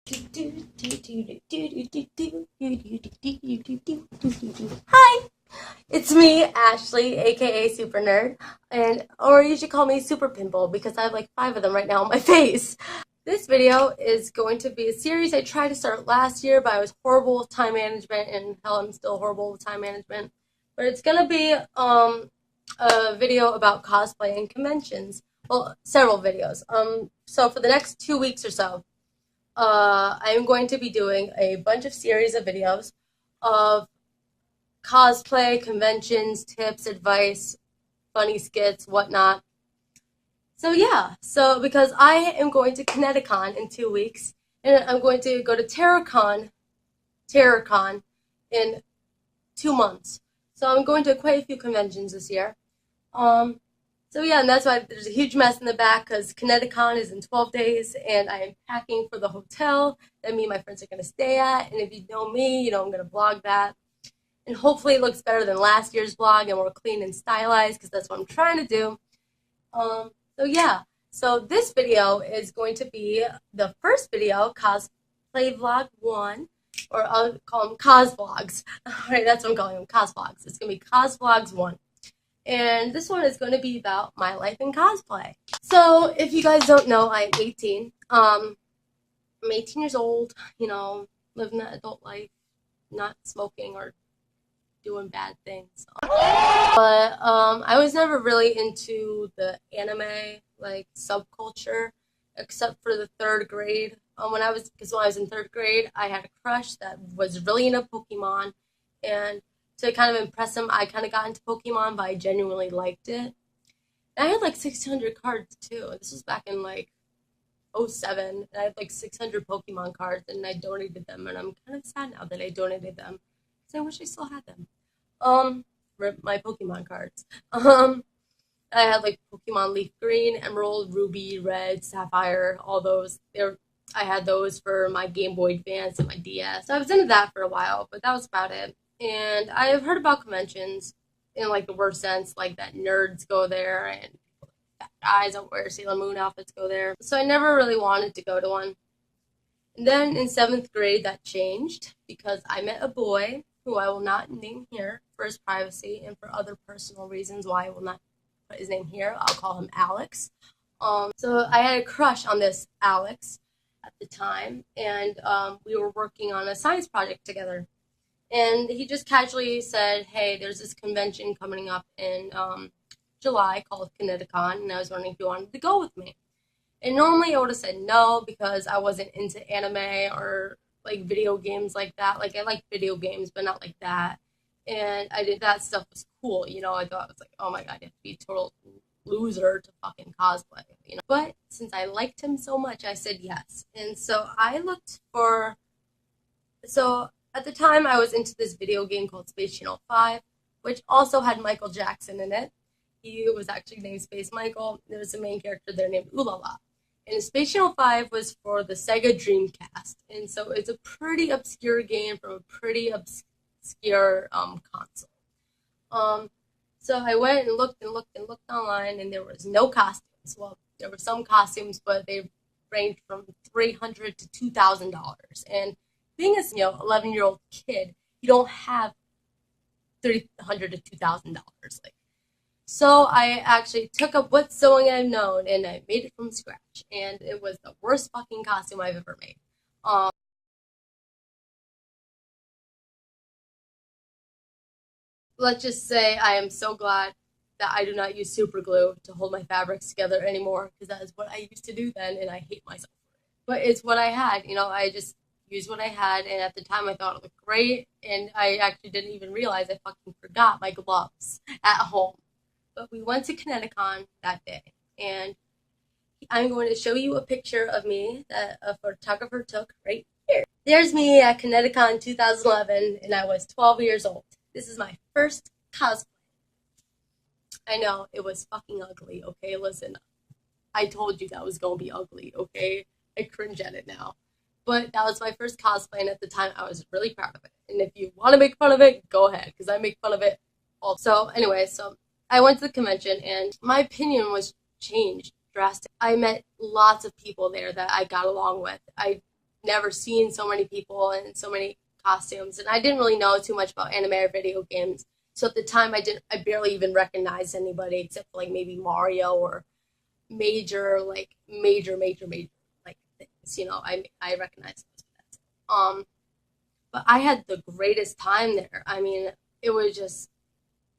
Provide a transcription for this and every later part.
Hi, it's me, Ashley, aka Super Nerd, or you should call me Super Pimple because I have like 5 of them right now on my face. This video is going to be a series I tried to start last year, but I was horrible with time management, and hell, I'm still horrible with time management. But it's gonna be a video about cosplay and conventions. Well, several videos. So for the next 2 weeks or so, I'm going to be doing a bunch of series of videos of cosplay, conventions, tips, advice, funny skits, whatnot. So yeah, because I am going to ConnectiConn in 2 weeks, and I'm going to go to TerraCon in 2 months. So I'm going to quite a few conventions this year. So yeah, and that's why there's a huge mess in the back because ConnectiConn is in 12 days, and I am packing for the hotel that me and my friends are going to stay at. And if you know me, you know I'm going to vlog that. And hopefully it looks better than last year's vlog and more clean and stylized because that's what I'm trying to do. So yeah, so this video is going to be the first video, Cosplay Vlog 1, or I'll call them Cos Vlogs. Alright, that's what I'm calling them, Cos Vlogs. It's going to be Cos Vlogs 1. And this one is going to be about my life in cosplay. So if you guys don't know, I'm 18. I'm 18 years old, you know, living that adult life, not smoking or doing bad things. But I was never really into the anime like subculture, except for the 3rd grade. When I was in 3rd grade, I had a crush that was really into Pokemon, and to kind of impress him, I kind of got into Pokemon, but I genuinely liked it. And I had like 600 cards too. This was back in like 07, and I had like 600 Pokemon cards, and I donated them, and I'm kind of sad now that I donated them because I wish I still had them. Rip my Pokemon cards. I had like Pokemon Leaf Green, Emerald, Ruby, Red, Sapphire, all those. I had those for my Game Boy Advance and my DS. So I was into that for a while, but that was about it. And I have heard about conventions in like the worst sense, like that nerds go there and fat guys that wear Sailor Moon outfits go there. So I never really wanted to go to one. And then in 7th grade, that changed because I met a boy who I will not name here for his privacy and for other personal reasons why I will not put his name here. I'll call him Alex. So I had a crush on this Alex at the time, and we were working on a science project together. And he just casually said, hey, there's this convention coming up in July called ConnectiConn, and I was wondering if you wanted to go with me. And normally I would have said no because I wasn't into anime or like video games like that. Like I like video games, but not like that. And I did that stuff was cool, you know. I thought it was like, oh my god, you have to be a total loser to fucking cosplay, you know. But since I liked him so much, I said yes. And so I looked for. So at the time, I was into this video game called Space Channel 5, which also had Michael Jackson in it. He was actually named Space Michael. There was a main character there named Ulala. And Space Channel 5 was for the Sega Dreamcast. And so it's a pretty obscure game from a pretty obscure console. So I went and looked online, and there was no costumes. Well, there were some costumes, but they ranged from $300 to $2,000. And being a 11-year-old kid, you don't have $300 to $2,000. Like, so I actually took up what sewing I've known, and I made it from scratch, and it was the worst fucking costume I've ever made. Let's just say I am so glad that I do not use super glue to hold my fabrics together anymore, because that is what I used to do then, and I hate myself for it. But it's what I had, you know. I just used what I had, and at the time I thought it looked great, and I actually didn't even realize I fucking forgot my gloves at home. But we went to ConnectiConn that day, and I'm going to show you a picture of me that a photographer took right here. There's me at ConnectiConn 2011, and I was 12 years old. This is my first cosplay. I know, it was fucking ugly, okay? Listen, I told you that was going to be ugly, okay? I cringe at it now. But that was my first cosplay, and at the time, I was really proud of it. And if you want to make fun of it, go ahead, because I make fun of it also. Anyway, so I went to the convention, and my opinion was changed drastically. I met lots of people there that I got along with. I never seen so many people and so many costumes, and I didn't really know too much about anime or video games. So at the time, I barely even recognized anybody except for like maybe Mario or major like things. I recognize those. But I had the greatest time there. I mean, it was just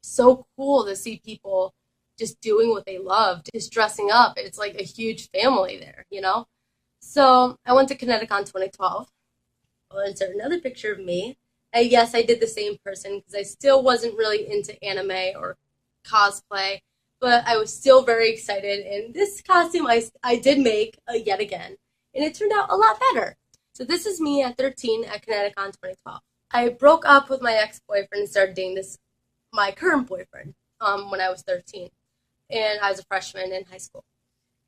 so cool to see people just doing what they loved, just dressing up. It's like a huge family there. So I went to ConnectiConn 2012. I'll insert another picture of me. And yes, I did the same person because I still wasn't really into anime or cosplay, but I was still very excited. And this costume I did make yet again, and it turned out a lot better. So this is me at 13 at ConnectiConn 2012. I broke up with my ex-boyfriend and started dating my current boyfriend when I was 13, and I was a freshman in high school.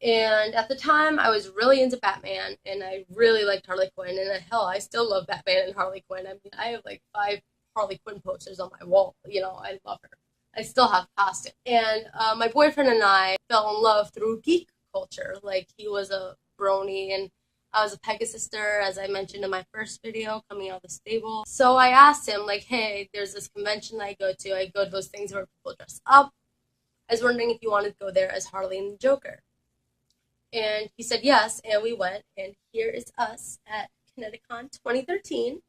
And at the time, I was really into Batman, and I really liked Harley Quinn. And hell, I still love Batman and Harley Quinn. I mean, I have like 5 Harley Quinn posters on my wall. I love her. I still have costumes. And my boyfriend and I fell in love through geek culture. Like, he was a brony, and I was a Pegasister, as I mentioned in my first video, coming out of the stable. So I asked him, like, hey, there's this convention I go to. I go to those things where people dress up. I was wondering if you wanted to go there as Harley and the Joker. And he said yes, and we went, and here is us at ConnectiConn 2013,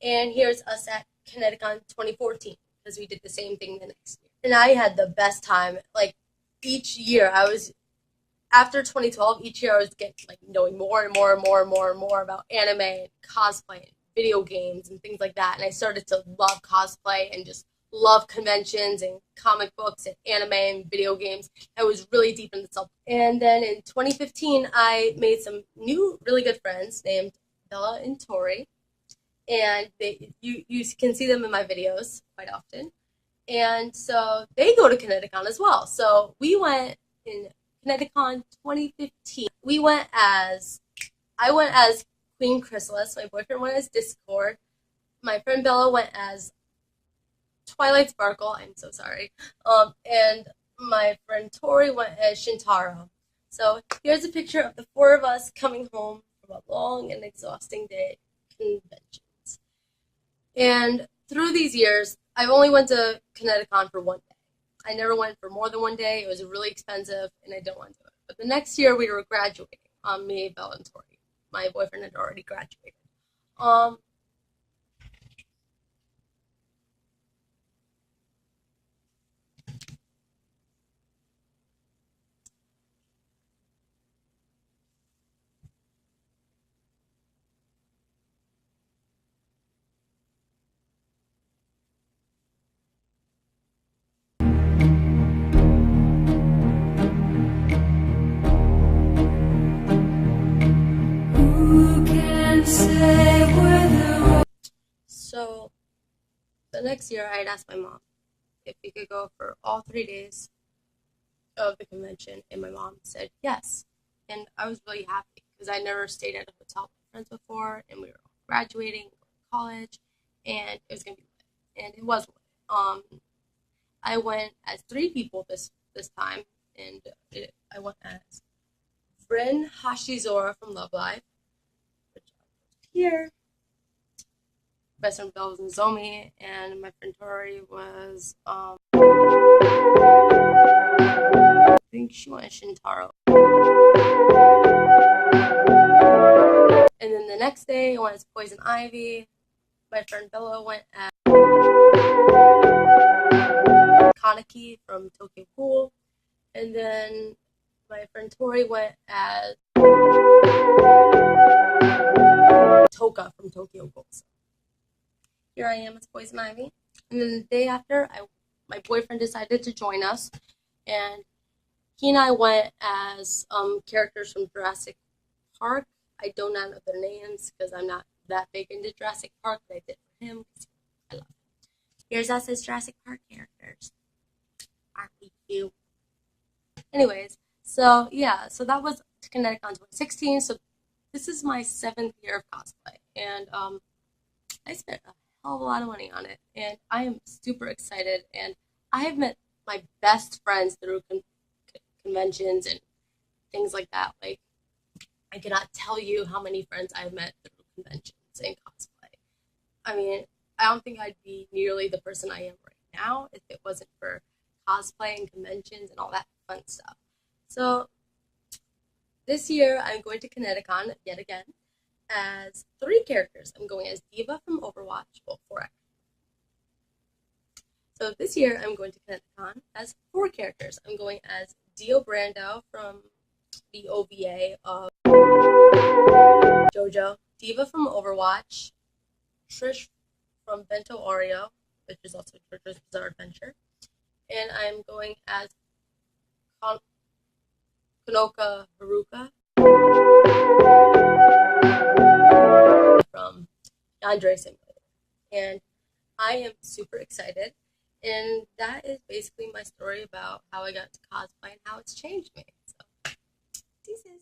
and here's us at ConnectiConn 2014, because we did the same thing the next year. And I had the best time. Like, each year, after 2012, each year I was getting, like, knowing more and more and more and more and more about anime and cosplay and video games and things like that, and I started to love cosplay and just love conventions and comic books and anime and video games. I was really deep in the subject. And then in 2015, I made some new really good friends named Bella and Tori. And you can see them in my videos quite often. And so they go to ConnectiConn as well. So we went in ConnectiConn 2015. I went as Queen Chrysalis. My boyfriend went as Discord. My friend Bella went as Twilight Sparkle, I'm so sorry. And my friend Tori went as Shintaro. So here's a picture of the 4 of us coming home from a long and exhausting day at conventions. And through these years, I've only went to ConnectiConn for 1 day. I never went for more than 1 day. It was really expensive, and I don't want to do it. But the next year, we were graduating. Me, Bella, and Tori. My boyfriend had already graduated. So the next year, I had asked my mom if we could go for all 3 days of the convention, and my mom said yes. And I was really happy because I never stayed at a hotel with my friends before, and we were all graduating, going to college, and it was going to be lit. And it was lit. I went as 3 people this time, and I went as Bryn Hashizora from Love Live, which I here. Best friend Belle was Nozomi, and my friend Tori was, I think she went as Shintaro. And then the next day, I went as Poison Ivy. My friend Bella went as Kaneki from Tokyo Ghoul. And then my friend Tori went as Toka from Tokyo Ghoul. Here I am as Poison Ivy. And then the day after, my boyfriend decided to join us, and he and I went as characters from Jurassic Park. I do not know their names because I'm not that big into Jurassic Park, but I did for him because I love him. Here's us as Jurassic Park characters. Aren't we cute? Anyways, so yeah, so that was ConnectiConn 2016. So this is my 7th year of cosplay, and I spent a hell of a lot of money on it, and I am super excited. And I have met my best friends through conventions and things like that. Like, I cannot tell you how many friends I've met through conventions and cosplay. I mean, I don't think I'd be nearly the person I am right now if it wasn't for cosplay and conventions and all that fun stuff. So this year I'm going to ConnectiConn yet again as 3 characters. I'm going as Diva from Overwatch, well, 4 actually. So this year I'm going to ConnectiConn as 4 characters. I'm going as Dio Brando from the OVA of JoJo, Diva from Overwatch, Trish from Bento Oreo, which is also JoJo's Bizarre Adventure, and I'm going as Konoka Haruka from Andre Simulator. And I am super excited. And that is basically my story about how I got to cosplay and how it's changed me. So, deuces.